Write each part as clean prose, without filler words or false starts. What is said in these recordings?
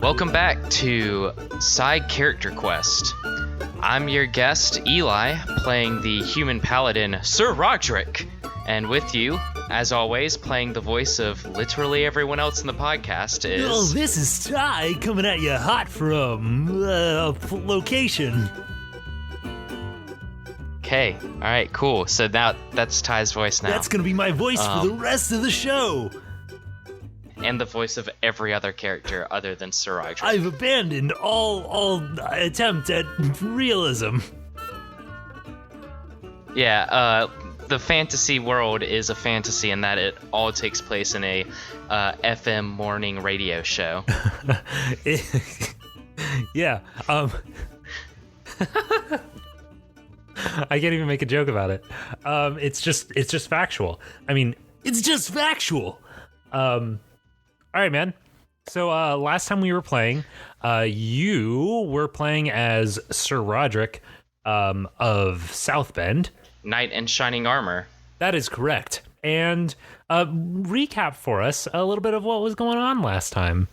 Welcome back to Side Character Quest. I'm your guest, Eli, playing the human paladin, Sir Rodrick. And with you, as always, playing the voice of literally everyone else in the podcast is... Oh, this is Ty coming at you hot from, location. Okay, alright, cool. So now that's Ty's voice now. That's gonna be my voice for the rest of the show. And the voice of every other character other than Sir Rodrick. I've abandoned all attempt at realism. Yeah, the fantasy world is a fantasy in that it all takes place in a FM morning radio show. Yeah. I can't even make a joke about it. It's just factual. I mean, it's just factual. All right, man. So last time we were playing, you were playing as Sir Rodrick of South Bend. Knight in shining armor. That is correct. And recap for us a little bit of what was going on last time.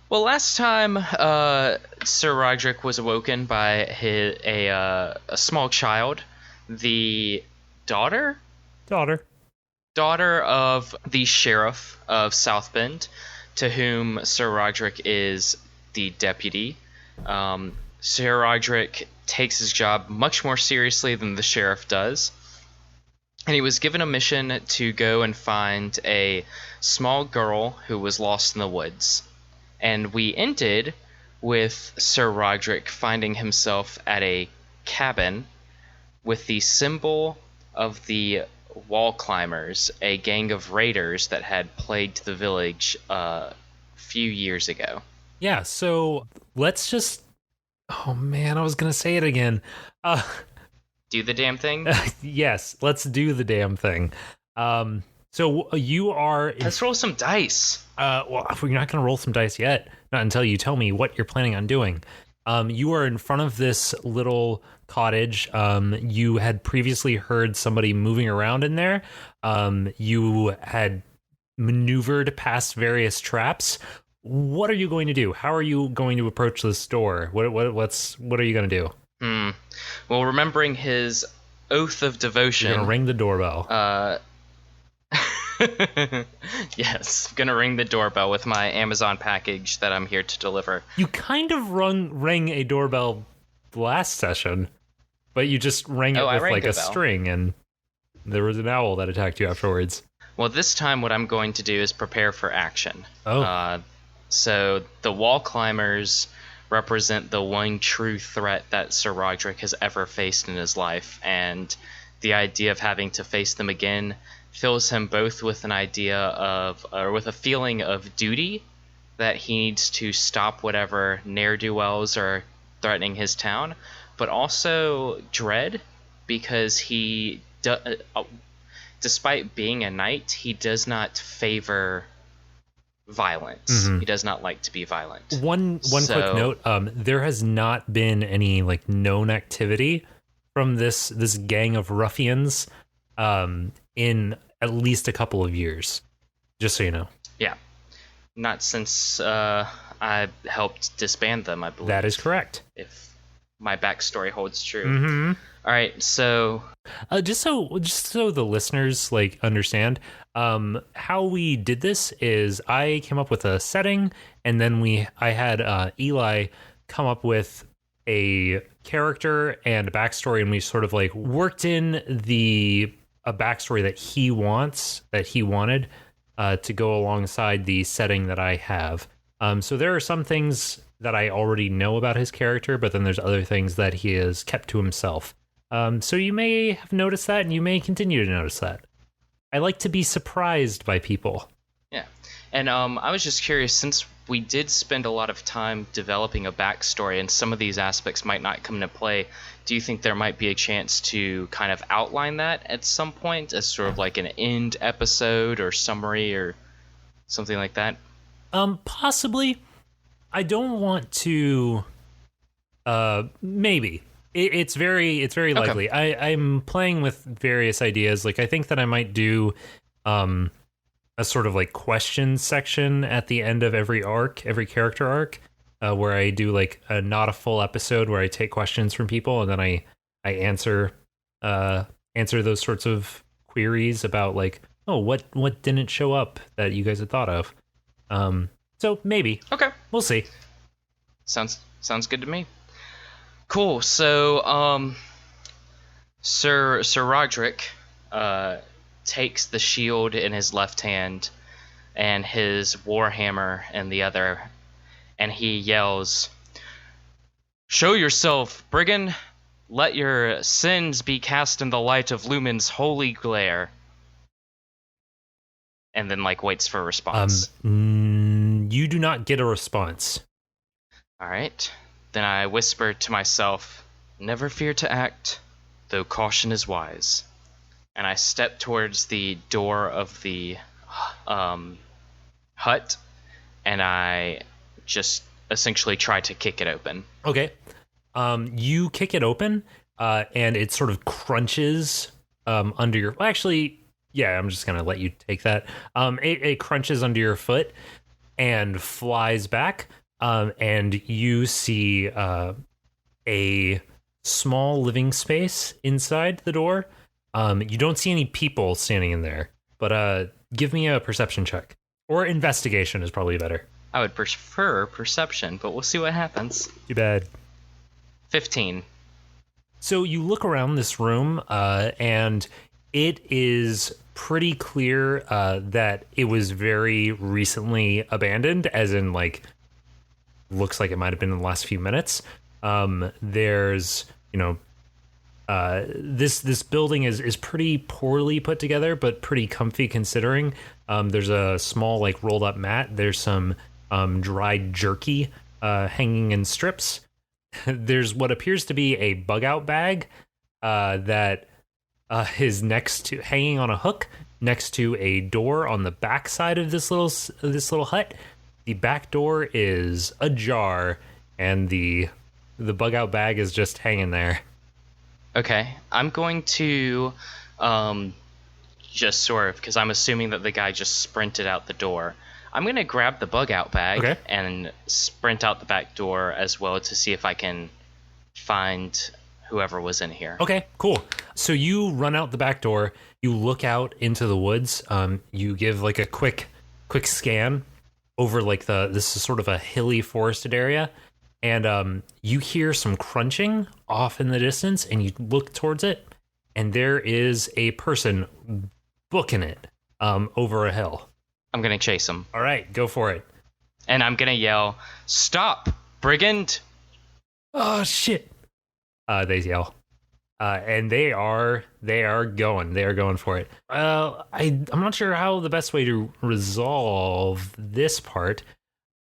Well, last time Sir Rodrick was awoken by a small child, the daughter of the sheriff of South Bend, to whom Sir Rodrick is the deputy. Sir Rodrick takes his job much more seriously than the sheriff does, and he was given a mission to go and find a small girl who was lost in the woods. And we ended with Sir Rodrick finding himself at a cabin with the symbol of the Wall Climbers, a gang of raiders that had plagued the village a few years ago. Yeah, so let's just... Oh man, I was going to say it again. Do the damn thing? Yes, let's do the damn thing. So you are... Let's roll some dice. Well, we're not going to roll some dice yet. Not until you tell me what you're planning on doing. You are in front of this little cottage. You had previously heard somebody moving around in there. You had maneuvered past various traps. What are you going to do? How are you going to approach this door? What are you going to do? Well, remembering his oath of devotion, you're going to ring the doorbell. Yes, I'm gonna ring the doorbell with my Amazon package that I'm here to deliver. You kind of rang a doorbell last session, but you just rang it with like a string, and there was an owl that attacked you afterwards. Well, this time what I'm going to do is prepare for action. Oh. So the Wall Climbers represent the one true threat that Sir Rodrick has ever faced in his life, and the idea of having to face them again fills him both with an idea of, or with a feeling of duty that he needs to stop whatever ne'er-do-wells are threatening his town, but also dread, because he, despite being a knight, he does not favor violence. Mm-hmm. He does not like to be violent. One quick note, there has not been any like known activity from this gang of ruffians in at least a couple of years, just so you know. Yeah. Not since I helped disband them, I believe. That is correct. If my backstory holds true. Mm-hmm. All right, so... Just so the listeners like understand, how we did this is I came up with a setting, and then I had Eli come up with a character and a backstory, and we sort of like worked in a backstory that he wanted to go alongside the setting that I have. So there are some things that I already know about his character, but then there's other things that he has kept to himself. So you may have noticed that, and you may continue to notice that. I like to be surprised by people. Yeah. And I was just curious, since we did spend a lot of time developing a backstory, and some of these aspects might not come into play, do you think there might be a chance to kind of outline that at some point as sort of like an end episode or summary or something like that? Possibly. I don't want to... Maybe. It's very likely. Okay. I'm playing with various ideas. Like, I think that I might do a a sort of like question section at the end of every character arc, where I do like not a full episode where I take questions from people and then I answer those sorts of queries about like, oh, what didn't show up that you guys had thought of. So maybe. Okay. We'll see. Sounds good to me. Cool. So, Sir Rodrick, takes the shield in his left hand and his warhammer in the other, and he yells, "Show yourself, brigand! Let your sins be cast in the light of Lumen's holy glare." And then, like, waits for a response. You do not get a response. All right. Then I whisper to myself, "Never fear to act, though caution is wise." And I step towards the door of the hut, and I just essentially try to kick it open. Okay. You kick it open, and it sort of crunches under your... Well, actually, yeah, I'm just going to let you take that. It crunches under your foot and flies back, and you see a small living space inside the door. You don't see any people standing in there, but give me a perception check. Or investigation is probably better. I would prefer perception, but we'll see what happens. Too bad. 15. So you look around this room, and it is pretty clear that it was very recently abandoned, as in, like, looks like it might have been in the last few minutes. There's, this building is pretty poorly put together, but pretty comfy considering. There's a small, like, rolled up mat. There's some dried jerky hanging in strips. There's what appears to be a bug out bag that is hanging on a hook next to a door on the back side of this little hut. The back door is ajar, and the bug out bag is just hanging there. Okay, I'm going to just sort of, because I'm assuming that the guy just sprinted out the door. I'm going to grab the bug out bag and sprint out the back door as well to see if I can find whoever was in here. Okay, cool. So you run out the back door, you look out into the woods, you give like a quick scan over like this is sort of a hilly forested area, and you hear some crunching off in the distance, and you look towards it, and there is a person booking it over a hill. I'm going to chase him. All right, go for it. And I'm going to yell, "Stop, brigand!" Oh, shit. They yell. And they are going. They are going for it. I'm not sure how the best way to resolve this part.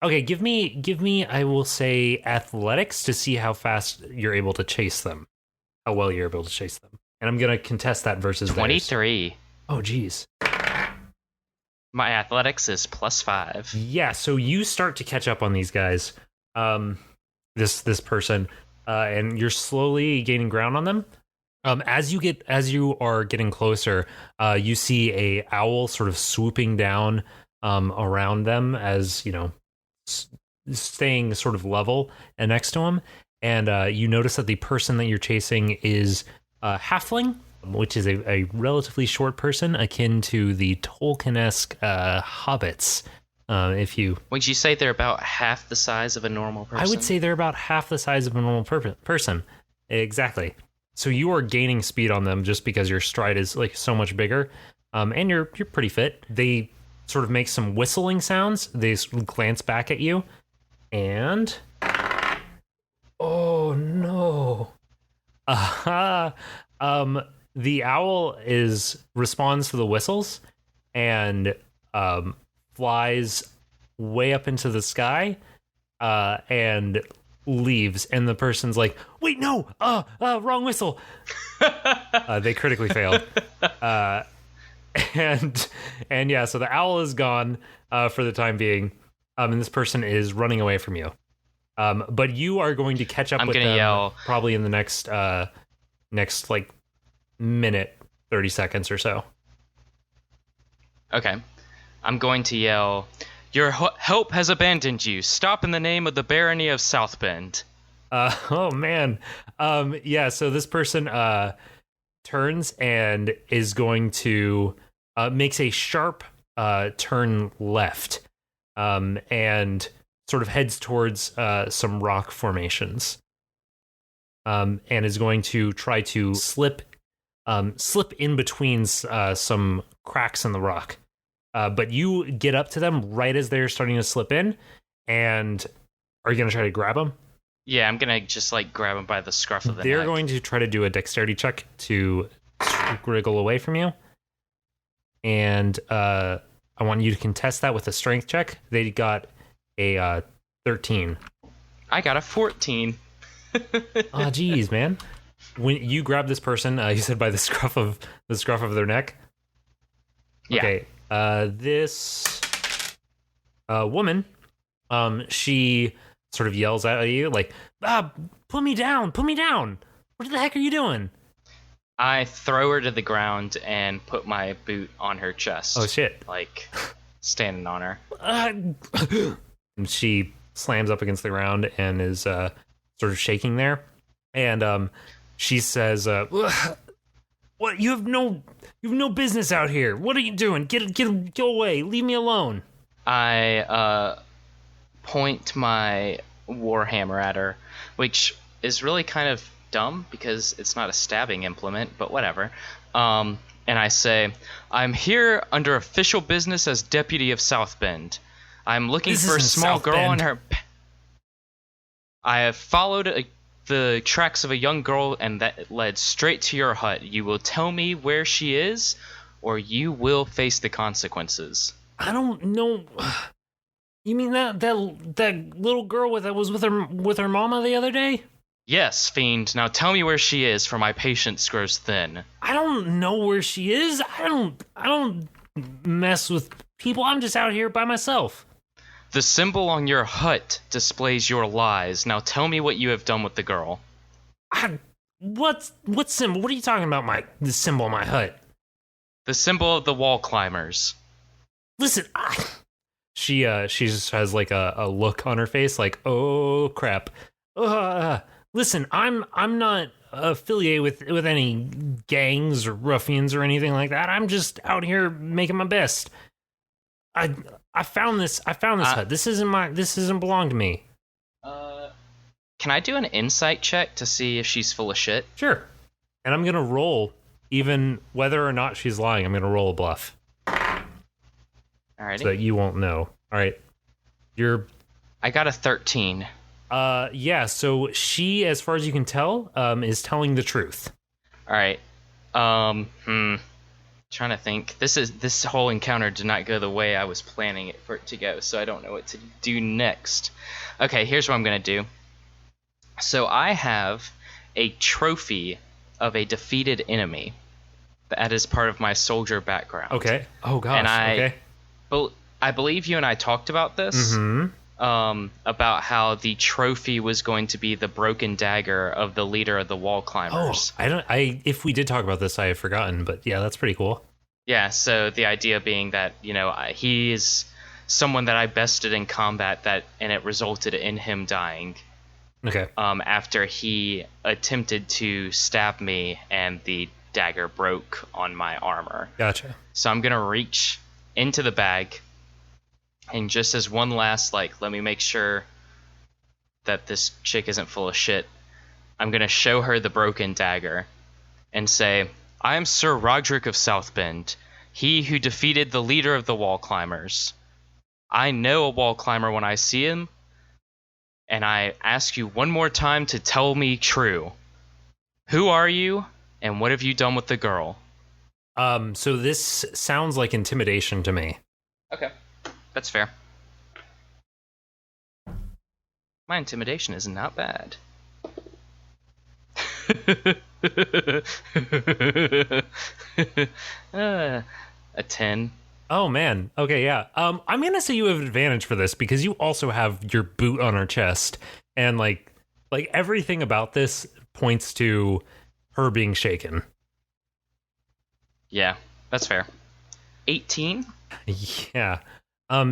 Okay, give me, I will say, athletics to see how fast you're able to chase them. How well you're able to chase them. And I'm going to contest that versus 23. Theirs. Oh, geez. My athletics is +5. Yeah, so you start to catch up on these guys, this person, and you're slowly gaining ground on them. As you are getting closer, you see a owl sort of swooping down around them, as staying sort of level and next to him, and you notice that the person that you're chasing is halfling, which is a relatively short person, akin to the Tolkien-esque hobbits. Would you say they're about half the size of a normal person? I would say they're about half the size of a normal person. Exactly. So you are gaining speed on them just because your stride is like so much bigger, and you're pretty fit. They sort of make some whistling sounds. They glance back at you, and oh no! The owl responds to the whistles and flies way up into the sky and leaves. And the person's like, "Wait, no! Wrong whistle!" They critically failed. And yeah, so the owl is gone for the time being, and this person is running away from you. But you are going to catch up with them yell, probably in the next minute, 30 seconds or so. Okay. I'm going to yell, "Your help has abandoned you. Stop in the name of the barony of South Bend." Oh man. Yeah, so this person turns and is going to makes a sharp turn left, and sort of heads towards some rock formations, and is going to try to slip in between some cracks in the rock. But you get up to them right as they're starting to slip in, and are you going to try to grab them? Yeah, I'm gonna just like grab him by the scruff of the neck. They're going to try to do a dexterity check to wriggle away from you, and I want you to contest that with a strength check. They got a 13. I got a 14. Oh, geez, man! When you grab this person, you said by the scruff of their neck. Yeah. Okay. This woman, she sort of yells at you like, put me down, what the heck are you doing? I throw her to the ground and put my boot on her chest. Oh shit. Like standing on her. And she slams up against the ground and is sort of shaking there, and she says, what, you have no business out here, what are you doing, go away, leave me alone. I point my warhammer at her, which is really kind of dumb because it's not a stabbing implement, but whatever. And I say, "I'm here under official business as deputy of South Bend. I'm looking for a small girl and her... I have followed the tracks of a young girl, and that led straight to your hut. You will tell me where she is, or you will face the consequences." I don't know. You mean that little girl that was with her mama the other day? Yes, fiend. Now tell me where she is, for my patience grows thin. I don't know where she is. I don't mess with people. I'm just out here by myself. The symbol on your hut displays your lies. Now tell me what you have done with the girl. What symbol? What are you talking about? The symbol on my hut? The symbol of the wall climbers. Listen, she just has like a look on her face, like, oh crap. Listen, I'm not affiliated with any gangs or ruffians or anything like that. I'm just out here making my best. I found this hut. This doesn't belong to me. Can I do an insight check to see if she's full of shit? Sure. And I'm gonna roll, even whether or not she's lying. I'm gonna roll a bluff. Alrighty. So that you won't know. All right. I got a 13. Yeah. So she, as far as you can tell, is telling the truth. All right. Trying to think. This whole encounter did not go the way I was planning it for it to go, so I don't know what to do next. Okay, here's what I'm gonna do. So I have a trophy of a defeated enemy. That is part of my soldier background. Okay. Oh gosh. And okay. I believe you and I talked about this. Mm-hmm. About how the trophy was going to be the broken dagger of the leader of the wall climbers. Oh, if we did talk about this, I have forgotten, but yeah, that's pretty cool. Yeah, so the idea being that, he is someone that I bested in combat and it resulted in him dying. Okay. After he attempted to stab me and the dagger broke on my armor. Gotcha. So I'm going to reach into the bag, and just as one last, let me make sure that this chick isn't full of shit, I'm going to show her the broken dagger and say, "I am Sir Rodrick of South Bend, he who defeated the leader of the wall climbers. I know a wall climber when I see him, and I ask you one more time to tell me true. Who are you, and what have you done with the girl?" So this sounds like intimidation to me. Okay, that's fair. My intimidation is not bad. A 10. Oh man. Okay, yeah. I'm gonna say you have advantage for this because you also have your boot on her chest, and like everything about this points to her being shaken. Yeah, that's fair. 18? Yeah.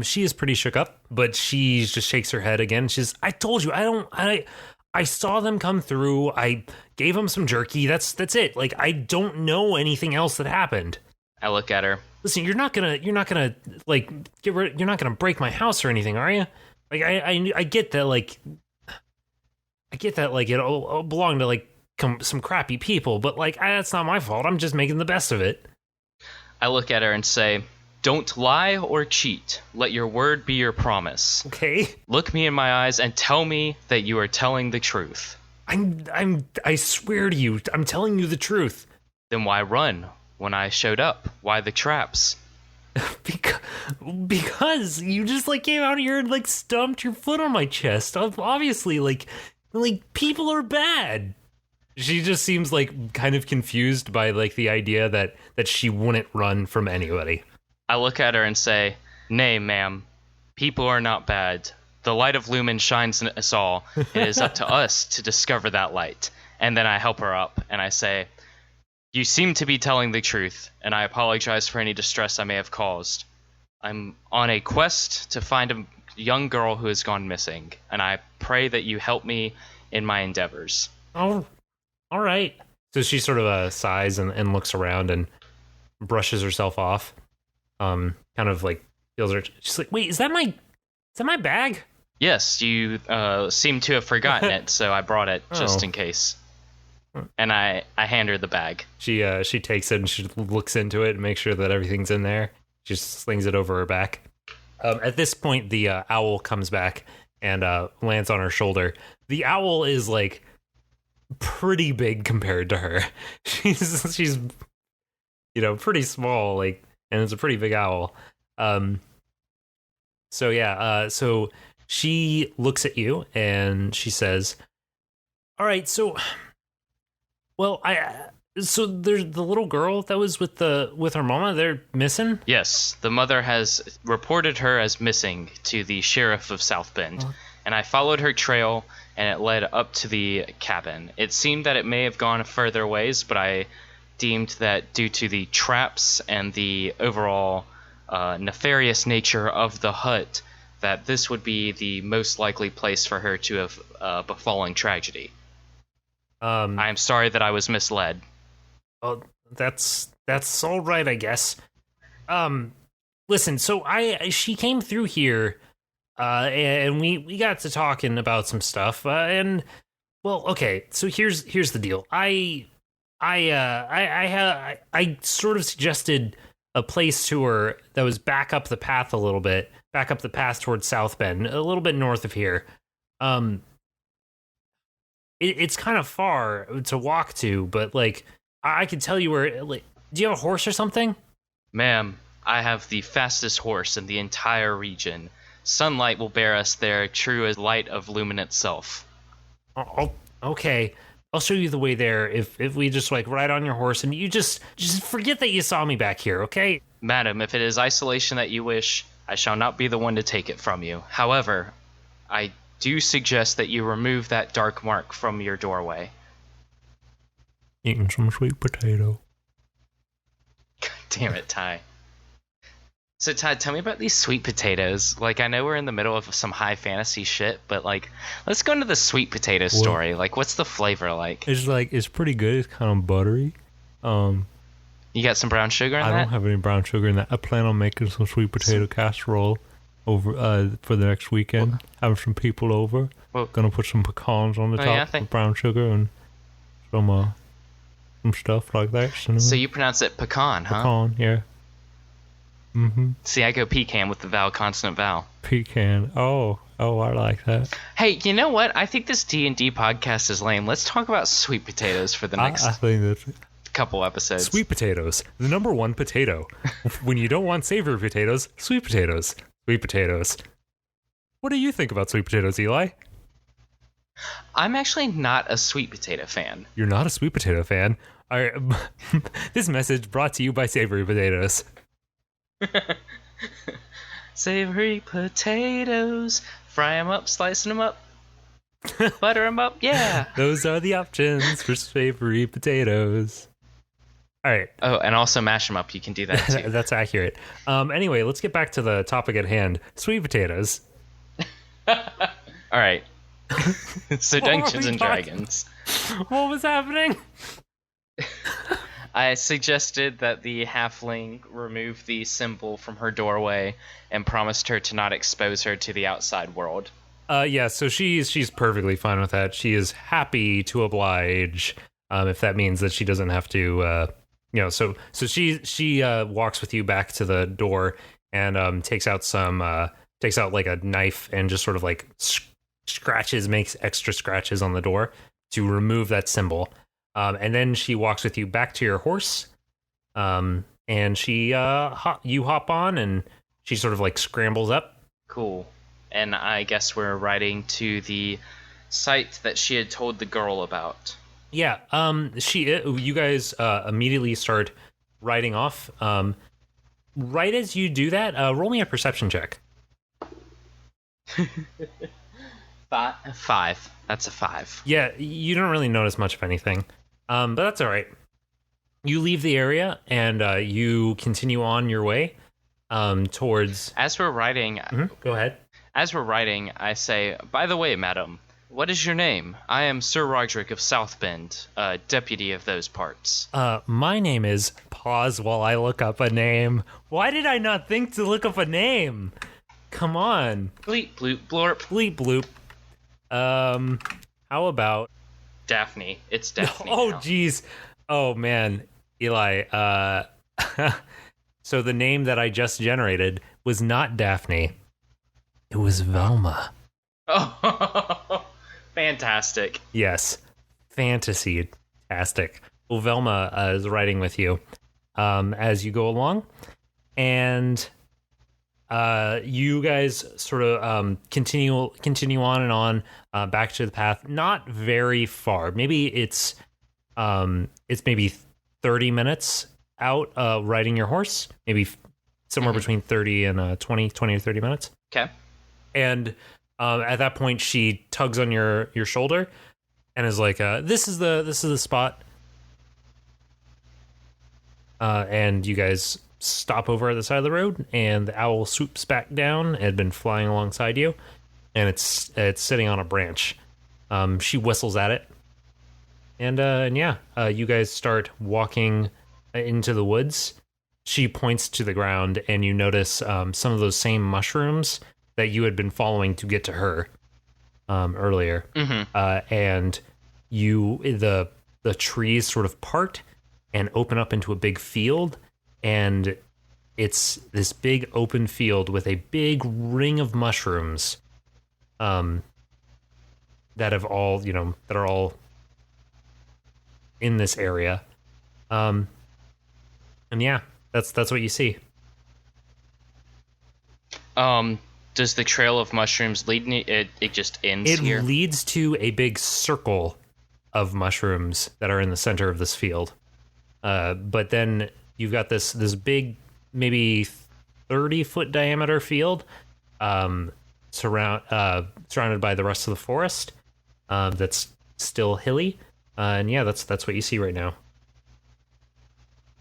She is pretty shook up, but she just shakes her head again. She's, I told you, I saw them come through. I gave them some jerky. That's it. Like, I don't know anything else that happened. I look at her. Listen, you're not gonna like you're not gonna break my house or anything, are you? Like, I get that, like, it'll belong to like some crappy people, but like, that's not my fault. I'm just making the best of it. I look at her and say, "Don't lie or cheat. Let your word be your promise. Okay. Look me in my eyes and tell me that you are telling the truth." I swear to you, I'm telling you the truth. Then why run when I showed up? Why the traps? Because you just like came out here and like stomped your foot on my chest. Obviously, like people are bad. She just seems like kind of confused by like the idea that she wouldn't run from anybody. I look at her and say, "Nay, ma'am. People are not bad. The light of Lumen shines in us all. It is up to us to discover that light." And then I help her up, and I say, "You seem to be telling the truth, and I apologize for any distress I may have caused. I'm on a quest to find a young girl who has gone missing, and I pray that you help me in my endeavors." Oh, all right. So she sort of sighs and looks around and brushes herself off. Kind of like feels her. She's like, "Wait, is that my bag?" "Yes, you seem to have forgotten it, so I brought it just in case." And I hand her the bag. She takes it and she looks into it and makes sure that everything's in there. She just slings it over her back. At this point, the owl comes back and lands on her shoulder. The owl is like pretty big compared to her. She's pretty small, like, and it's a pretty big owl. So she looks at you and she says, "All right, so there's the little girl that was with her mama. They're missing?" "Yes, the mother has reported her as missing to the sheriff of South Bend, and I followed her trail, and it led up to the cabin. It seemed that it may have gone further ways, but I deemed that due to the traps and the overall nefarious nature of the hut, that this would be the most likely place for her to have befallen tragedy. I am sorry that I was misled." "Oh, that's all right, I guess. Listen, so she came through here, and we got to talking about some stuff, and well, okay. So here's the deal. I sort of suggested a place to her that was back up the path a little bit, back up the path towards South Bend, a little bit north of here. It's kind of far to walk to, but like I can tell you where. Like, do you have a horse or something?" "Ma'am, I have the fastest horse in the entire region. Sunlight will bear us there, true as light of Lumen itself." "Oh, okay. I'll show you the way there if we just like ride on your horse and you just forget that you saw me back here, okay?" "Madam, if it is isolation that you wish, I shall not be the one to take it from you. However, I do suggest that you remove that dark mark from your doorway." Eating some sweet potato. God damn it, Ty. So, Todd, tell me about these sweet potatoes. Like, I know we're in the middle of some high fantasy shit, but, like, let's go into the sweet potato story. Like, what's the flavor like? It's pretty good. It's kind of buttery. You got some brown sugar in that? I don't have any brown sugar in that. I plan on making some sweet potato casserole over for the next weekend. Having some people over. Gonna put some pecans on the top with brown sugar and some stuff like that. Cinnamon. So you pronounce it pecan, huh? Pecan, yeah. Mm-hmm. See, I go pecan with the vowel consonant vowel. Pecan. Oh, I like that. Hey, you know what? I think this D&D podcast is lame. Let's talk about sweet potatoes for the next I think that's couple episodes. Sweet potatoes, the number one potato. When you don't want savory potatoes, sweet potatoes. Sweet potatoes. What do you think about sweet potatoes, Eli? I'm actually not a sweet potato fan. You're not a sweet potato fan? This message brought to you by Savory Potatoes. Savory potatoes, fry them up, slicing them up, butter them up, yeah. Those are the options for savory potatoes. All right. Oh, and also mash them up. You can do that too. That's accurate. Anyway, let's get back to the topic at hand. Sweet potatoes. All right. So What were Dungeons we and talking- Dragons. What was happening? I suggested that the halfling remove the symbol from her doorway and promised her to not expose her to the outside world. Yeah, so she's perfectly fine with that. She is happy to oblige, if that means that she doesn't have to, So she walks with you back to the door and takes out like a knife and just sort of like makes extra scratches on the door to remove that symbol. And then she walks with you back to your horse, and you hop on, and she sort of like scrambles up. Cool. And I guess we're riding to the site that she had told the girl about. Yeah. You guys immediately start riding off. Right as you do that, roll me a perception check. 5. That's a 5. Yeah, you don't really notice much of anything, but that's all right. You leave the area and you continue on your way towards. As we're riding, Go ahead. As we're riding, I say, "By the way, madam, what is your name? I am Sir Rodrick of South Bend, deputy of those parts." My name is. Pause while I look up a name. Why did I not think to look up a name? Come on. Bleep bloop blorp. Bleep bloop. How about Daphne. It's Daphne. Oh now. geez. Oh man. Eli, so the name that I just generated was not Daphne. It was Velma. Oh, fantastic. Yes. Fantasy-tastic. Well, Velma is riding with you as you go along. And you guys sort of continue on and on back to the path. Not very far. Maybe it's maybe 30 minutes out riding your horse. Maybe somewhere between 30 and 20 to 30 minutes. Okay. And at that point, she tugs on your shoulder and is like, "This is the spot." And you guys stop over at the side of the road, and the owl swoops back down. It had been flying alongside you, and it's sitting on a branch. She whistles at it, and you guys start walking into the woods. She points to the ground, and you notice some of those same mushrooms that you had been following to get to her earlier. And the trees sort of part and open up into a big field, and it's this big open field with a big ring of mushrooms that are all in this area. And yeah, that's what you see. Does the trail of mushrooms lead me? It just ends here? It leads to a big circle of mushrooms that are in the center of this field. But then you've got this big, maybe 30-foot diameter field surrounded by the rest of the forest that's still hilly. And yeah, that's what you see right now.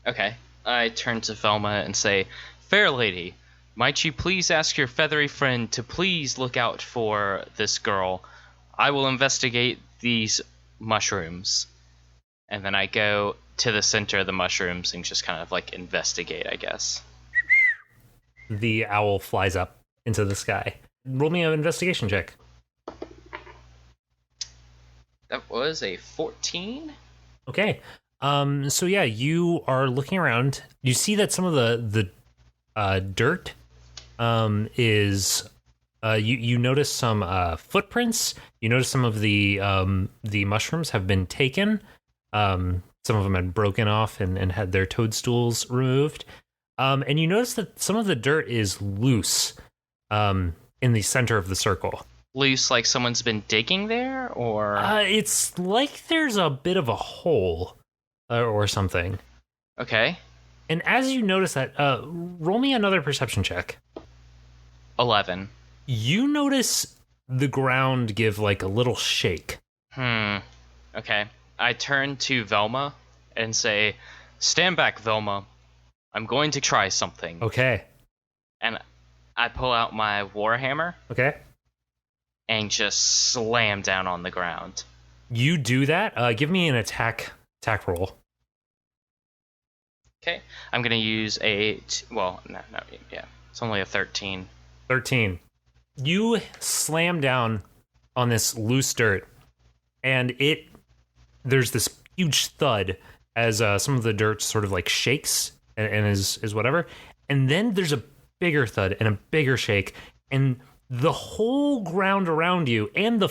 Okay. I turn to Velma and say, "Fair lady, might you please ask your feathery friend to please look out for this girl? I will investigate these mushrooms." And then I go to the center of the mushrooms and just kind of like investigate, I guess. The owl flies up into the sky. Roll me an investigation check. That was a 14? Okay. So yeah, you are looking around. You see that some of the dirt is you notice some footprints. You notice some of the mushrooms have been taken. Some of them had broken off and had their toadstools removed. And you notice that some of the dirt is loose in the center of the circle. Loose, like someone's been digging there, or? It's like there's a bit of a hole or something. Okay. And as you notice that, roll me another perception check. 11. You notice the ground give like a little shake. Okay. I turn to Velma and say, Stand back, Velma. I'm going to try something. Okay. And I pull out my warhammer Okay. and just slam down on the ground. You do that. Give me an attack roll. Okay. I'm going to use a... yeah. It's only a 13. 13. You slam down on this loose dirt, and there's this huge thud as some of the dirt sort of like shakes and is whatever. And then there's a bigger thud and a bigger shake, and the whole ground around you and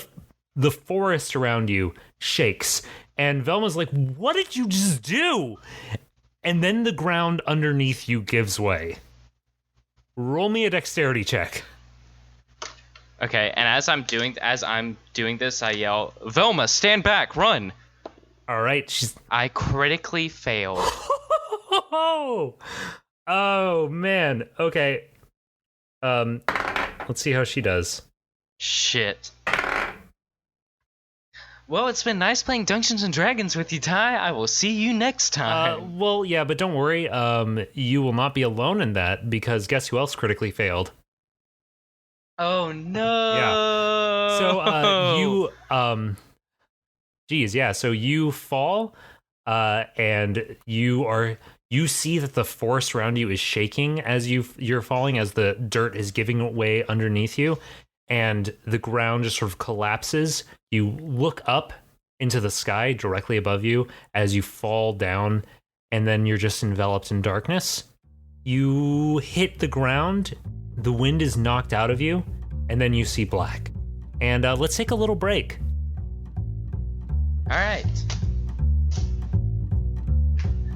the forest around you shakes. And Velma's like, "What did you just do?" And then the ground underneath you gives way. Roll me a dexterity check. Okay, and as I'm doing this, I yell, "Velma, stand back, run!" All right, I critically failed. Oh man. Okay. Let's see how she does. Shit. Well, it's been nice playing Dungeons and Dragons with you, Ty. I will see you next time. Well, yeah, but don't worry. You will not be alone in that, because guess who else critically failed? Oh no. Yeah. So you fall, and you see that the forest around you is shaking as you're falling, as the dirt is giving way underneath you, and the ground just sort of collapses. You look up into the sky directly above you as you fall down, and then you're just enveloped in darkness. You hit the ground, the wind is knocked out of you, and then you see black. And let's take a little break. All right.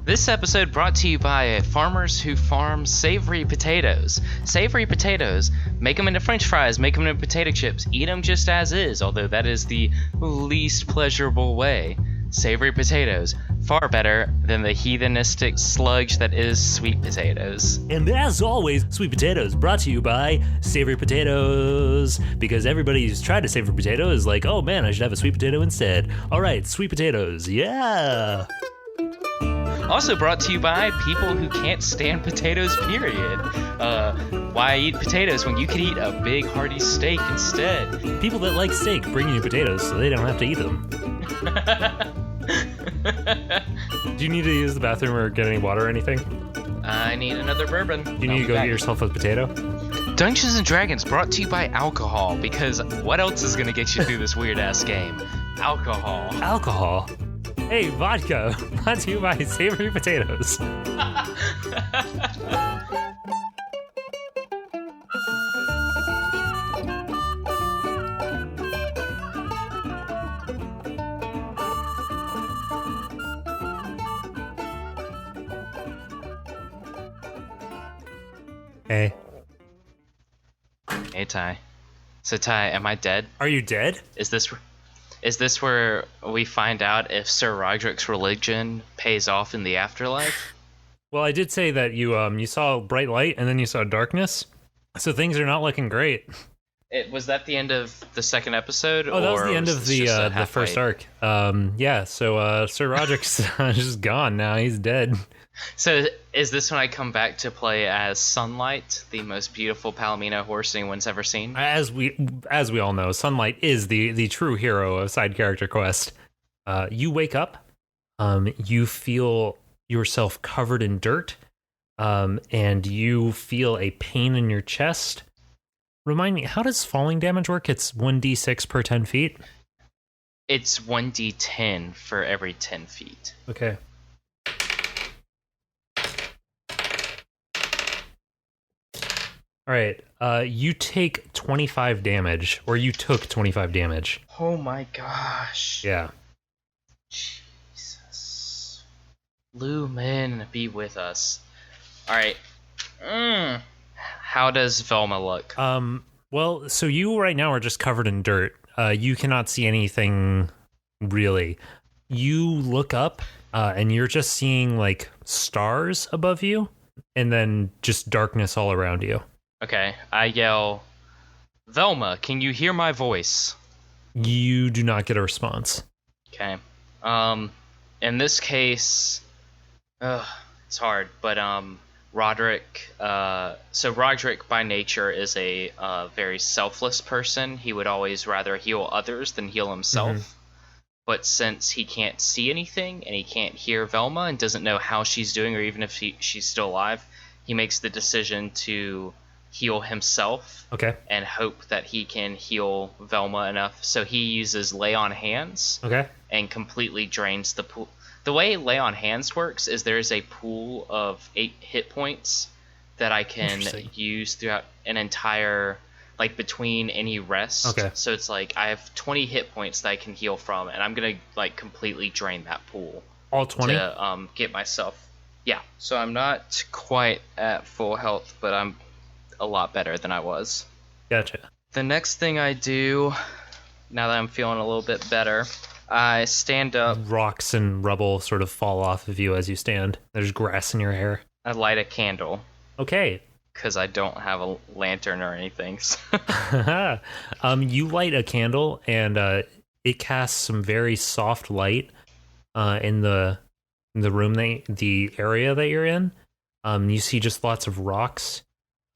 This episode brought to you by farmers who farm savory potatoes. Savory potatoes, make them into french fries, make them into potato chips, eat them just as is, although that is the least pleasurable way. Savory potatoes, far better than the heathenistic sludge that is sweet potatoes. And as always, Sweet Potatoes brought to you by Savory Potatoes, because everybody who's tried a savory potato is like, oh man, I should have a sweet potato instead. All right, Sweet Potatoes, yeah. Also brought to you by people who can't stand potatoes, period. Why eat potatoes when you can eat a big hearty steak instead? People that like steak bring you potatoes so they don't have to eat them. Do you need to use the bathroom or get any water or anything? I need another bourbon. Do you need to go get yourself a potato? Dungeons and Dragons brought to you by alcohol, because what else is going to get you through this weird-ass game? Alcohol. Alcohol? Hey, vodka, brought to you by Savory Potatoes. Hey. Hey, Ty. So, Ty, am I dead? Are you dead? Is this where we find out if Sir Roderick's religion pays off in the afterlife? Well, I did say that you saw bright light and then you saw darkness, so things are not looking great. Was that the end of the second episode? Oh, that was the end of the first arc. Yeah. So Sir Roderick's just gone now. He's dead. So is this when I come back to play as Sunlight, the most beautiful Palomino horse anyone's ever seen? As we all know, Sunlight is the true hero of Side Character Quest. You wake up, you feel yourself covered in dirt, and you feel a pain in your chest. Remind me, how does falling damage work? It's 1d6 per 10 feet? It's 1d10 for every 10 feet. Okay. All right, you take 25 damage, or you took 25 damage. Oh my gosh. Yeah. Jesus. Lumen, be with us. All right. How does Velma look? Well, so you right now are just covered in dirt. You cannot see anything, really. You look up, and you're just seeing, like, stars above you, and then just darkness all around you. Okay, I yell, Velma, can you hear my voice? You do not get a response. Okay. In this case, Ugh, it's hard, but Roderick. So Roderick by nature is a very selfless person. He would always rather heal others than heal Hmm. himself. But since he can't see anything and he can't hear Velma and doesn't know how she's doing or even if she's still alive, he makes the decision to heal himself Okay. and hope that he can heal Velma enough. So he uses Lay on Hands Okay. and completely drains the pool. The way Lay on Hands works is there is a pool of 8 hit points that I can Interesting. use throughout an entire, like between any rest. Okay. So it's like I have 20 hit points that I can heal from, and I'm gonna like completely drain that pool All 20? to get myself. Yeah. So I'm not quite at full health, but I'm a lot better than I was. Gotcha. The next thing I do, now that I'm feeling a little bit better, I stand up, Rocks and rubble sort of fall off of you as you stand. There's grass in your hair. I light a candle Okay. because I don't have a lantern or anything. You light a candle and it casts some very soft light in the room the area that you're in. You see just lots of rocks,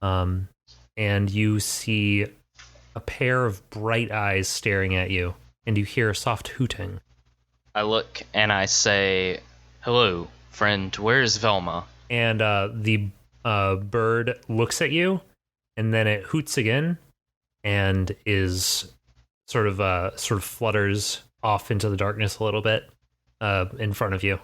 um, and you see a pair of bright eyes staring at you, and you hear a soft hooting. I look and I say, "Hello, friend. Where is Velma?" And the bird looks at you, and then it hoots again, and is sort of flutters off into the darkness a little bit in front of you.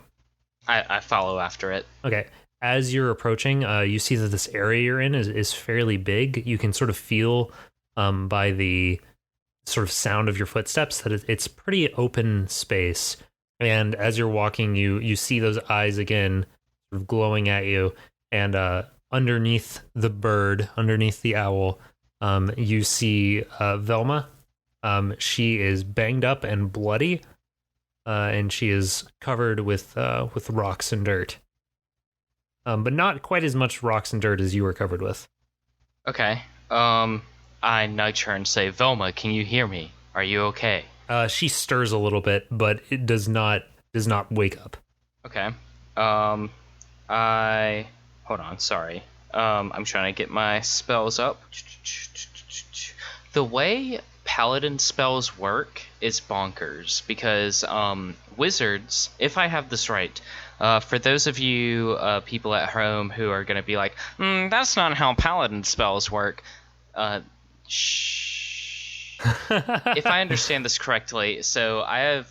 I follow after it. Okay. As you're approaching, you see that this area you're in is fairly big. You can sort of feel by the sort of sound of your footsteps that it's pretty open space. And as you're walking, you see those eyes again sort of glowing at you. And underneath the bird, underneath the owl, you see Velma. She is banged up and bloody, and she is covered with rocks and dirt. But not quite as much rocks and dirt as you were covered with. Okay. I nudge her and say, "Velma, can you hear me? Are you okay?" She stirs a little bit, but it does not wake up. Okay. Um, I hold on. Sorry. I'm trying to get my spells up. The way paladin spells work is bonkers because wizards, if I have this right, for those of you people at home who are going to be like, that's not how paladin spells work. Shh. If I understand this correctly, so I have,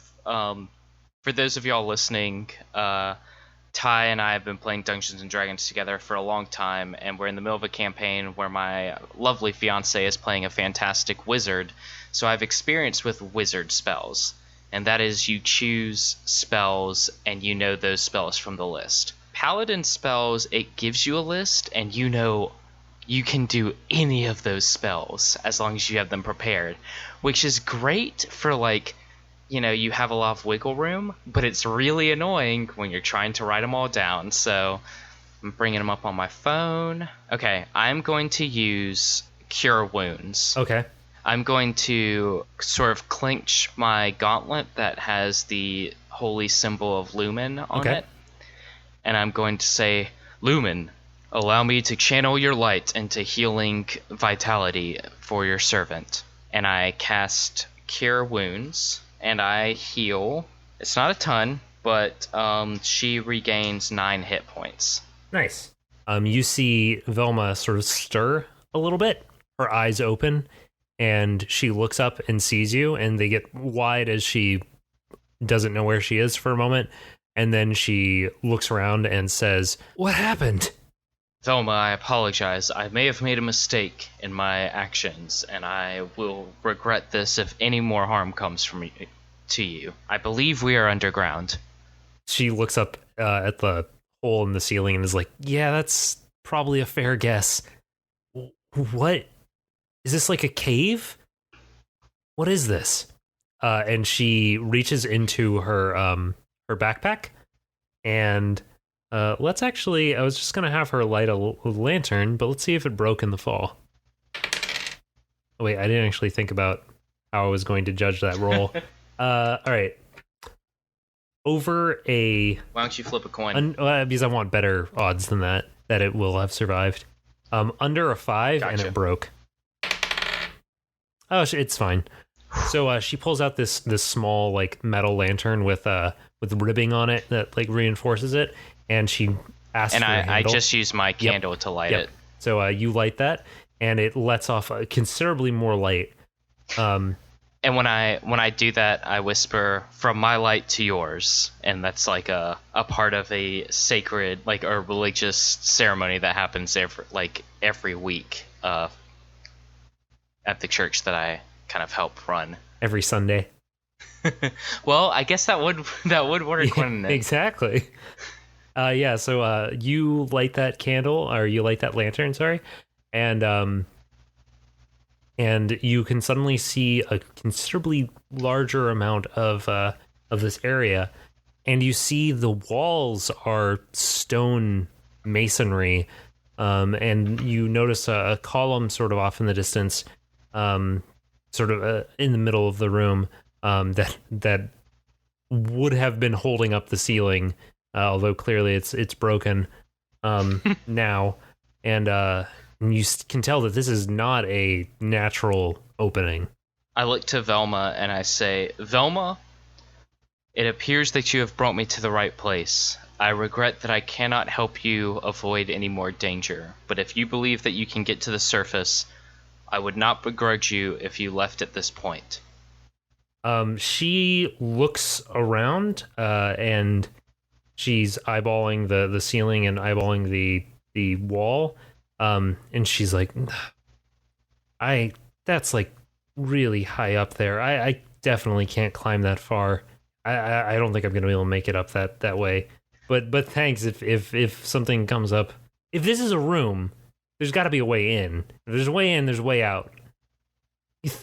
for those of y'all listening, Ty and I have been playing Dungeons and Dragons together for a long time, and we're in the middle of a campaign where my lovely fiance is playing a fantastic wizard. So I've experience with wizard spells, and that is you choose spells and you know those spells from the list. Paladin spells, it gives you a list, and you know you can do any of those spells as long as you have them prepared, which is great for like, you have a lot of wiggle room, but it's really annoying when you're trying to write them all down. So I'm bringing them up on my phone. Okay, I'm going to use Cure Wounds. Okay. I'm going to sort of clench my gauntlet that has the holy symbol of Lumen on Okay. it. And I'm going to say, "Lumen, allow me to channel your light into healing vitality for your servant." And I cast Cure Wounds, and I heal. It's not a ton, but she regains 9 hit points. Nice. You see Velma sort of stir a little bit, her eyes open, and she looks up and sees you, and they get wide as she doesn't know where she is for a moment, and then she looks around and says, "What happened?" Velma, I apologize. I may have made a mistake in my actions, and I will regret this if any more harm comes from to you. I believe we are underground. She looks up at the hole in the ceiling and is like, "Yeah, that's probably a fair guess. What? Is this like a cave? What is this?" And she reaches into her backpack, and let's actually. I was just gonna have her light a lantern, but let's see if it broke in the fall. Oh, wait, I didn't actually think about how I was going to judge that roll. All right. over a Why don't you flip a coin? because I want better odds than that it will have survived. Under a 5, and Gotcha. it broke. Oh, it's fine. So she pulls out this small like metal lantern with ribbing on it that like reinforces it, and she asks And for a I handle. just use my candle to light it. So you light that, and it lets off considerably more light. And when I do that, I whisper, "From my light to yours," and that's like a part of a sacred, like, a religious ceremony that happens every week at the church that I kind of help run Every Sunday. Well, I guess that would work, wouldn't it? Exactly. So you light that candle, or you light that lantern, sorry, and you can suddenly see a considerably larger amount of this area, and you see the walls are stone masonry, and you notice a column sort of off in the distance, sort of in the middle of the room, that would have been holding up the ceiling, although clearly it's broken now, and you can tell that this is not a natural opening. I look to Velma and I say, "Velma, it appears that you have brought me to the right place. I regret that I cannot help you avoid any more danger, but if you believe that you can get to the surface, I would not begrudge you if you left at this point." She looks around, and she's eyeballing the ceiling and eyeballing the wall, and she's like, that's like really high up there. I definitely can't climb that far. I don't think I'm gonna be able to make it up that way. But thanks if something comes up. If this is a room, there's got to be a way in. If there's a way in, there's a way out.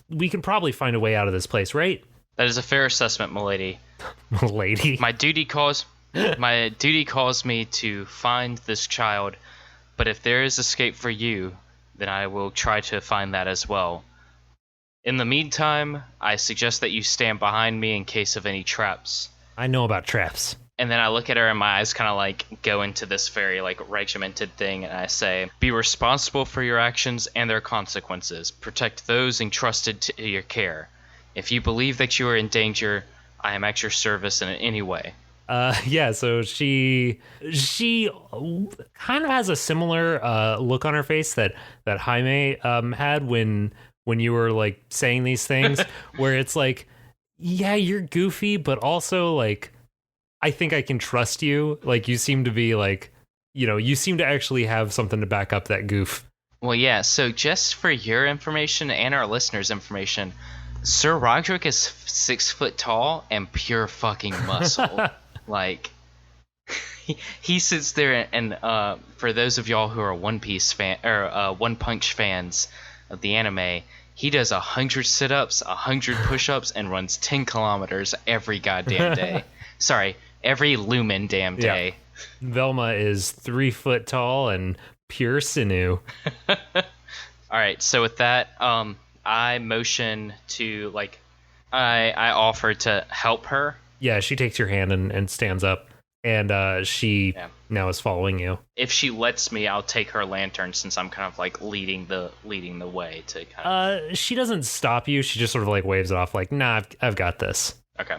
We can probably find a way out of this place, right? That is a fair assessment, milady. Lady. My duty calls me to find this child, but if there is escape for you, then I will try to find that as well. In the meantime, I suggest that you stand behind me in case of any traps. I know about traps. And then I look at her and my eyes kind of like go into this very like regimented thing, and I say, "Be responsible for your actions and their consequences. Protect those entrusted to your care. If you believe that you are in danger, I am at your service in any way." So she kind of has a similar look on her face that Jaime had when you were like saying these things, where it's like, yeah, you're goofy, but also like, I think I can trust you. Like, you seem to be like, you seem to actually have something to back up that goof. Well, yeah, so just for your information and our listeners' information, Sir Rodrick is 6 foot tall and pure fucking muscle. Like, he sits there and for those of y'all who are One Piece fan or One Punch fans of the anime, he does 100 sit-ups, 100 push-ups, and runs 10 kilometers every goddamn day. Sorry, every lumen damn day. Yeah. Velma is 3 foot tall and pure sinew. All right, so with that, I motion to, like, I offer to help her. Yeah, she takes your hand and stands up, and she now is following you. If she lets me, I'll take her lantern, since I'm kind of like leading the way to kind of. She doesn't stop you. She just sort of like waves it off, like, "Nah, I've got this." Okay,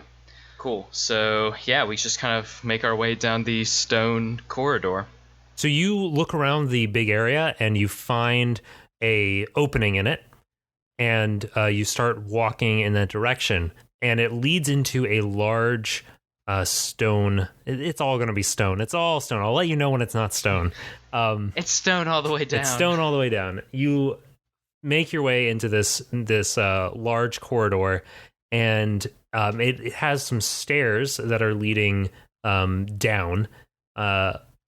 cool. So yeah, we just kind of make our way down the stone corridor. So you look around the big area and you find a opening in it, and you start walking in that direction, and it leads into a large stone. It's all going to be stone. It's all stone. I'll let you know when it's not stone. It's stone all the way down. It's stone all the way down. You make your way into this large corridor, and it has some stairs that are leading down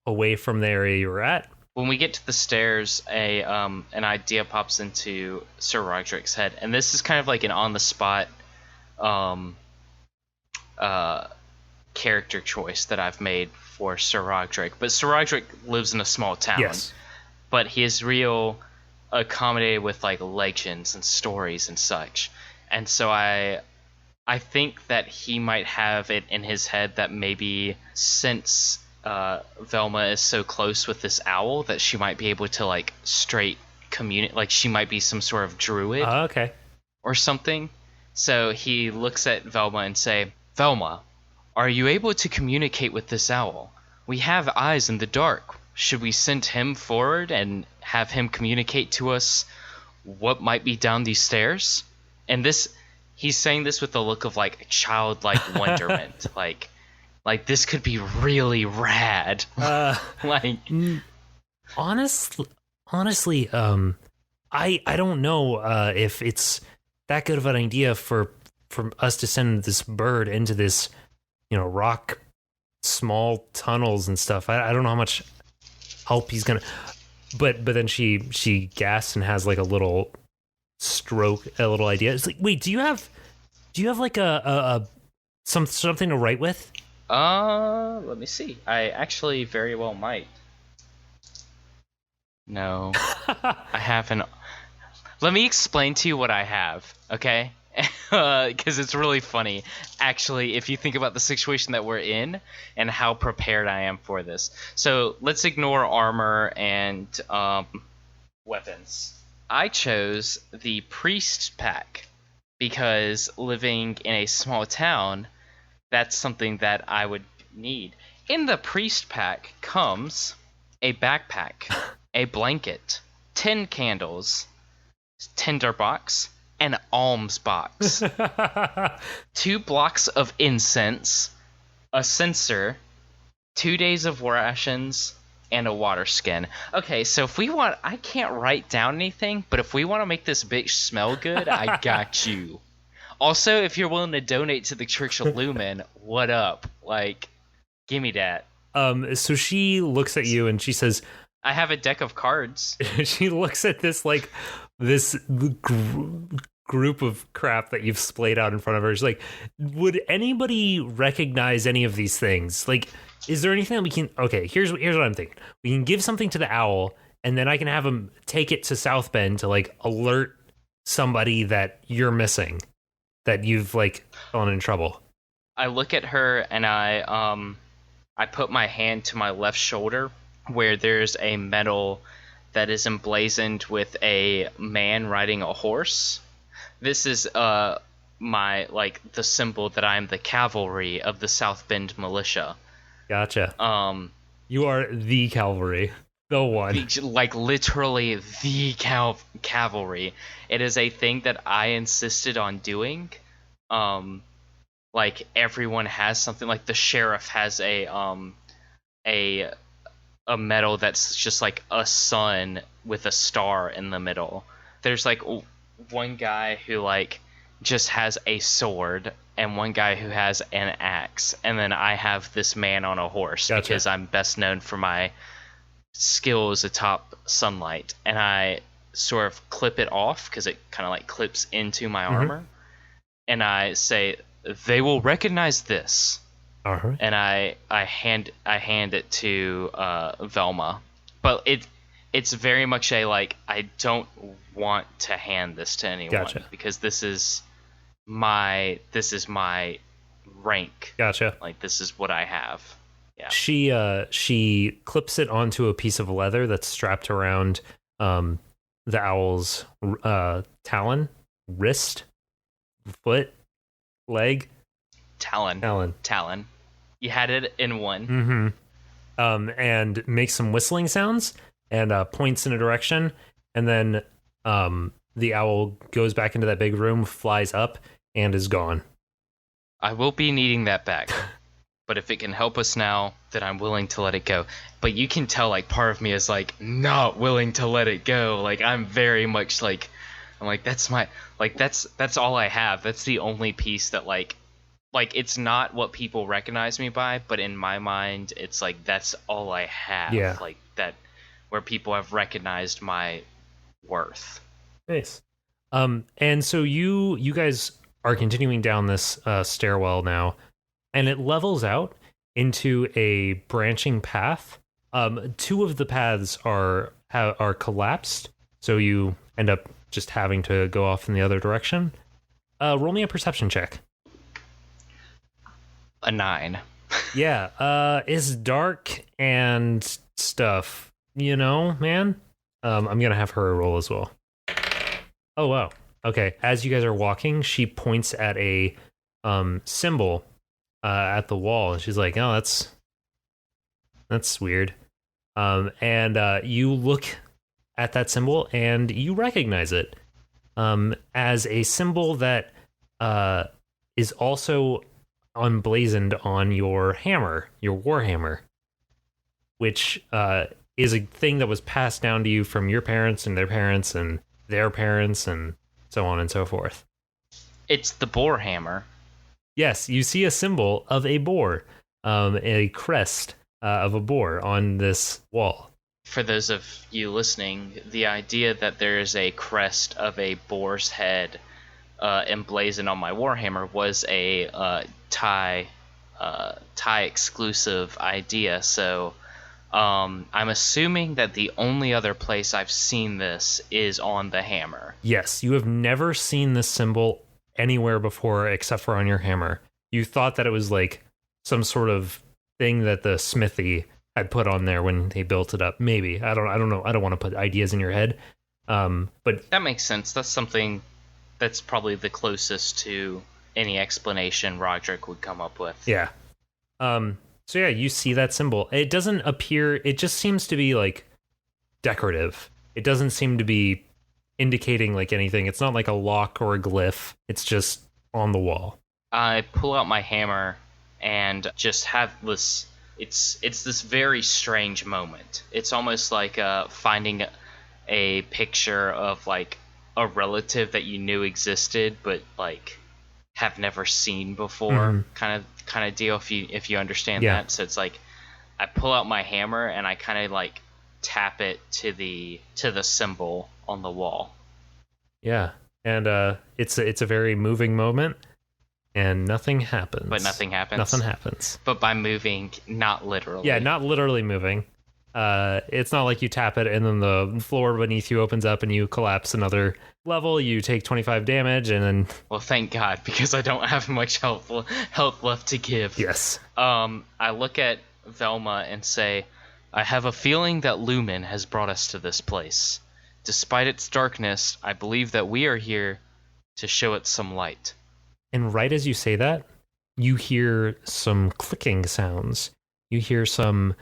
away from the area you're at. When we get to the stairs, an idea pops into Sir Roderick's head, and this is kind of like an on-the-spot character choice that I've made for Sir Roderick. But Sir Roderick lives in a small town. Yes. But he is real accommodated with like legends and stories and such. And so I I think that he might have it in his head that maybe since Velma is so close with this owl that she might be able to like straight communicate, like she might be some sort of druid Okay. or something. So he looks at Velma and say, Velma, are you able to communicate with this owl? We have eyes in the dark. Should we send him forward and have him communicate to us what might be down these stairs? And he's saying this with a look of like childlike wonderment. Like this could be really rad. Like honestly, I don't know if it's that good of an idea for us to send this bird into this, rock small tunnels and stuff. I don't know how much help he's gonna. But then she gasps and has like a little stroke, a little idea. It's like, wait, do you have like a something to write with? Let me see. I actually very well might. No, I haven't. Let me explain to you what I have, okay? Because it's really funny, actually, if you think about the situation that we're in and how prepared I am for this. So let's ignore armor and weapons. I chose the priest pack because living in a small town, that's something that I would need. In the priest pack comes a backpack, a blanket, 10 candles, tinderbox, an alms box, 2 blocks of incense, a censer, 2 days of rations, and a water skin. Okay, so if we want, I can't write down anything, but if we want to make this bitch smell good, I got you. Also, if you're willing to donate to the Church of Lumen, what up? Like, give me that. So she looks at you and she says, I have a deck of cards. She looks at this like this group of crap that you've splayed out in front of her. She's like, would anybody recognize any of these things? Like, is there anything that we can? Okay, here's what I'm thinking. We can give something to the owl, and then I can have him take it to South Bend to like alert somebody that you're missing, that you've like fallen in trouble. I look at her and I put my hand to my left shoulder where there's a medal that is emblazoned with a man riding a horse. This is my like the symbol that I'm the cavalry of the South Bend militia. Gotcha. You are the cavalry, the one. Like literally the cavalry. It is a thing that I insisted on doing. Like everyone has something. Like the sheriff has a medal that's just like a sun with a star in the middle. There's like one guy who like just has a sword and one guy who has an axe, and then I have this man on a horse. Gotcha. Because I'm best known for my skills atop sunlight, and I sort of clip it off because it kind of like clips into my armor, and I say, they will recognize this. Uh-huh. And I hand it to Velma, but it's very much a like I don't want to hand this to anyone. Gotcha. Because this is my rank. Gotcha. Like this is what I have. Yeah. She clips it onto a piece of leather that's strapped around the owl's talon, wrist, foot, leg. Talon. You had it in one. Mm-hmm. And makes some whistling sounds and points in a direction, and then the owl goes back into that big room, flies up, and is gone. I will be needing that back, but if it can help us now, then I'm willing to let it go. But you can tell, like, part of me is like not willing to let it go. Like I'm very much like, I'm like that's my like that's all I have. That's the only piece that like it's not what people recognize me by, but in my mind, it's like that's all I have. Yeah. Like that, where people have recognized my worth. Nice. And so you guys are continuing down this stairwell now, and it levels out into a branching path. 2 of the paths are collapsed, so you end up just having to go off in the other direction. Roll me a perception check. A 9. Yeah, it's dark and stuff. You know, man. I'm gonna have her roll as well. Oh wow. Okay. As you guys are walking, she points at a symbol at the wall, and she's like, "Oh, that's weird." And you look at that symbol, and you recognize it as a symbol that is also emblazoned on your hammer, your war hammer, which is a thing that was passed down to you from your parents and their parents and their parents and so on and so forth. It's the boar hammer. Yes, you see a symbol of a boar, a crest of a boar on this wall. For those of you listening, the idea that there is a crest of a boar's head emblazoned on my warhammer was a Thai exclusive idea. So I'm assuming that the only other place I've seen this is on the hammer. Yes, you have never seen this symbol anywhere before except for on your hammer. You thought that it was like some sort of thing that the smithy had put on there when they built it up. Maybe. I don't know. I don't want to put ideas in your head. But that makes sense. That's something that's probably the closest to any explanation Rodrick would come up with. Yeah. So yeah, you see that symbol. It doesn't appear, it just seems to be like decorative. It doesn't seem to be indicating like anything. It's not like a lock or a glyph. It's just on the wall. I pull out my hammer and just have this, it's this very strange moment. It's almost like finding a picture of like a relative that you knew existed but like have never seen before, kind of deal, if you understand that. So it's like I pull out my hammer and I kind of like tap it to the symbol on the wall. Yeah, and it's a very moving moment, and nothing happens. But nothing happens. Nothing happens. But by moving, not literally. Yeah, not literally moving. It's not like you tap it and then the floor beneath you opens up and you collapse another level. You take 25 damage and then... Well, thank God, because I don't have much health left to give. Yes. I look at Velma and say, I have a feeling that Lumen has brought us to this place. Despite its darkness, I believe that we are here to show it some light. And right as you say that, you hear some clicking sounds. You hear some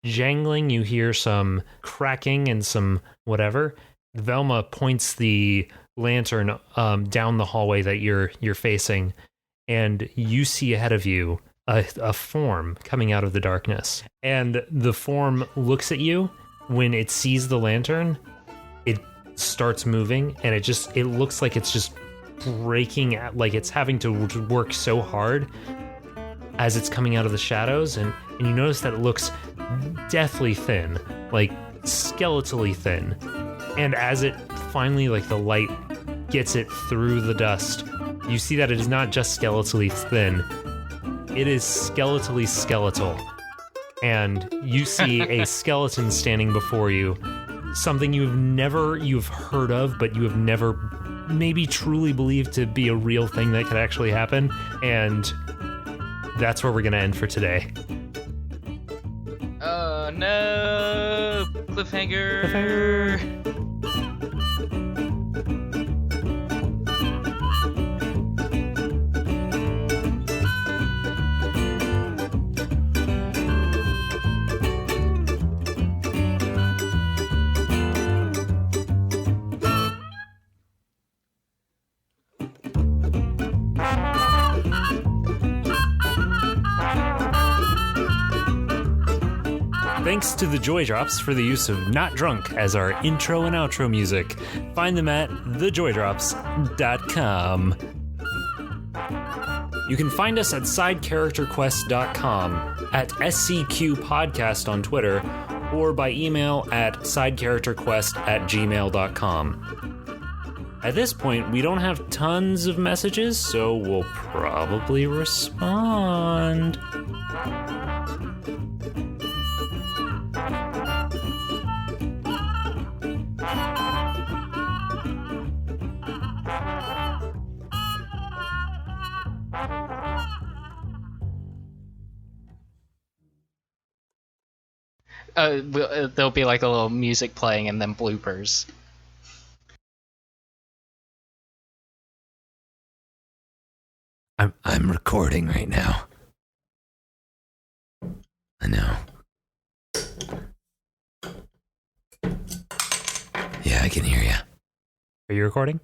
jangling, you hear some cracking and some whatever. Velma points the lantern down the hallway that you're facing, and you see ahead of you a form coming out of the darkness. And the form looks at you. When it sees the lantern, it starts moving, and it looks like it's just breaking, like it's having to work so hard as it's coming out of the shadows, and you notice that it looks deathly thin, like skeletally thin. And as it finally, like the light gets it through the dust, you see that it is not just skeletally thin, it is skeletally skeletal. And you see a skeleton standing before you, something you've heard of, but you have never maybe truly believed to be a real thing that could actually happen. And that's where we're going to end for today. Oh no! Cliffhanger! Thanks to the Joy Drops for the use of Not Drunk as our intro and outro music. Find them at thejoydrops.com. You can find us at sidecharacterquest.com, at SCQ Podcast on Twitter, or by email at sidecharacterquest@gmail.com. At this point, we don't have tons of messages, so we'll probably respond. There'll be like a little music playing and then bloopers. I'm recording right now. I know. Yeah, I can hear you. Are you recording?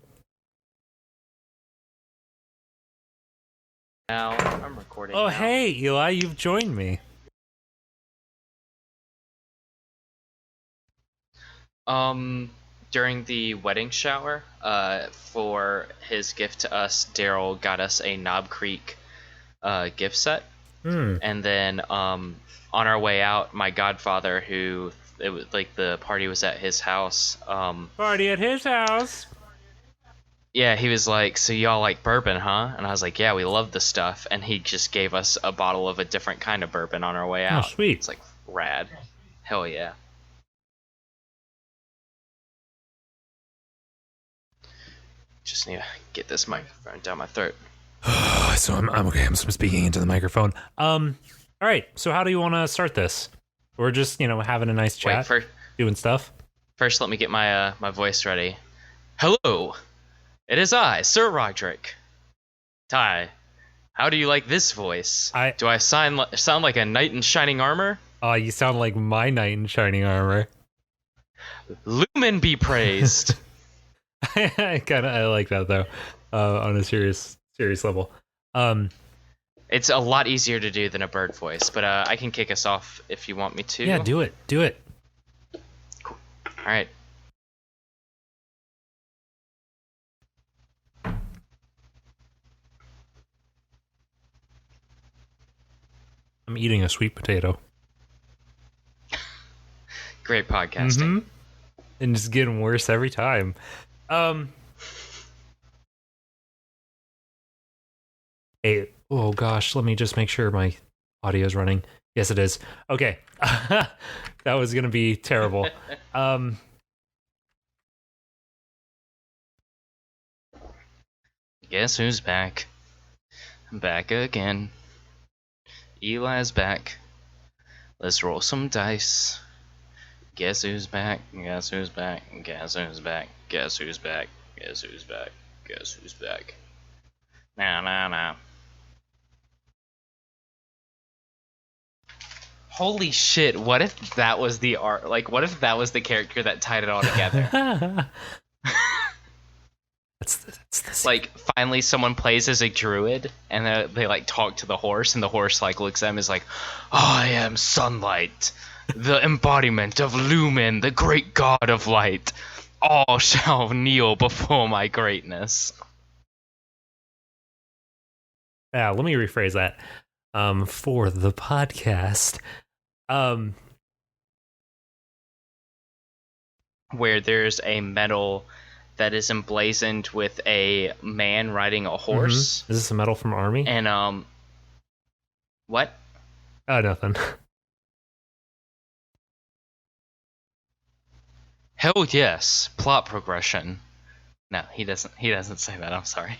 Now I'm recording. Oh, now. hey, Eli, you've joined me. During the wedding shower, for his gift to us, Daryl got us a Knob Creek gift set. And then on our way out, my godfather, who it was like the party was at his house. Party at his house. Yeah, he was like, "So y'all like bourbon, huh?" And I was like, "Yeah, we love the stuff." And he just gave us a bottle of a different kind of bourbon on our way out. Oh, sweet. It's like rad. Hell yeah. Just need to get this microphone down my throat. So I'm okay. I'm speaking into the microphone. All right. So how do you want to start this? We're just having a nice chat, doing stuff. First, let me get my my voice ready. Hello, it is I, Sir Rodrick. Ty, how do you like this voice? Do I sound like a knight in shining armor? You sound like my knight in shining armor. Lumen be praised. I like that though. On a serious level. It's a lot easier to do than a bird voice, but I can kick us off if you want me to. Yeah, do it. Cool. All right. I'm eating a sweet potato. Great podcasting. And it's getting worse every time. Hey, oh gosh, let me just make sure my audio is running. Yes, it is. Okay. That was going to be terrible. Guess who's back? I'm back again. Eli's back. Let's roll some dice. Guess who's back? Guess who's back? Guess who's back? Guess who's back? Guess who's back? Guess who's back? Nah. Holy shit, what if that was the art? Like, what if that was the character that tied it all together? That's like, finally someone plays as a druid, and they like, talk to the horse, and the horse, like, looks at him and is like, I am sunlight, the embodiment of Lumen, the great god of light. All shall kneel before my greatness. Yeah, let me rephrase that. For the podcast. Where there's a medal that is emblazoned with a man riding a horse. Is this a medal from Army? And what? Oh, nothing. Hell yes, plot progression. No, he doesn't say that, I'm sorry.